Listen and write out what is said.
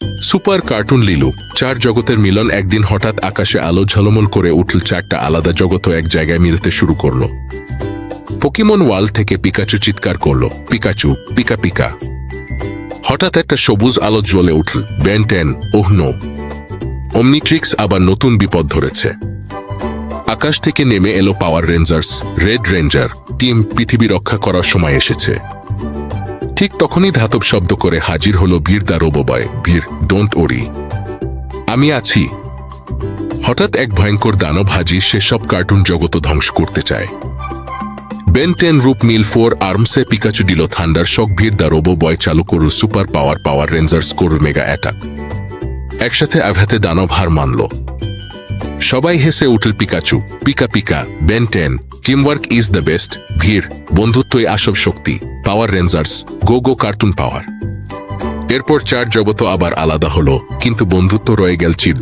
Super cartoon Lilu, চার জগতের মিলন। একদিন হঠাৎ আকাশে আলো ঝলমল করে উঠল, চারটা আলাদা জগৎ এক জায়গায় মিলতে শুরু করলো। পোকিমন ওয়াল থেকে পিকাচু চিৎকার করলো, পিকাচু, পিকা পিকা। হঠাৎ একটা সবুজ আলো জ্বলে উঠল, বেন 10, ওহ নো, ওমনিট্রিক্স আবার নতুন বিপদ ধরেছে। আকাশ থেকে নেমে এলো পাওয়ার রেঞ্জার্স, রেড রেঞ্জার টিম, পৃথিবী রক্ষা করার সময় এসেছে। ঠিক তখনই ধাতব শব্দ করে হাজির হলো বীর দা রোবোবয়। বীর, ডোন্ট ওরি, আমি আছি। হঠাৎ এক ভয়ঙ্কর দানব হাজির, সে সব কার্টুন জগৎ ধ্বংস করতে চায়। বেন 10 রূপ মিল 4 আর্মসে পিকাচু দিল থান্ডার শক। বীর দা রোবোবয় চালু করল সুপার পাওয়ার, পাওয়ার রেঞ্জার্স করল মেগা অ্যাটাক। একসাথে আঘাতে দানব হার মানল। সবাই হেসে উঠল, Pikachu, pika pika. Ben 10, teamwork is the best. Veer, বন্ধুত্বই আসল শক্তি। পাওয়ার রেঞ্জার্স, গো গো কার্টুন পাওয়ার। এরপর চার জগৎ আবার আলাদা হলো, কিন্তু বন্ধুত্ব রয়ে গেল চির।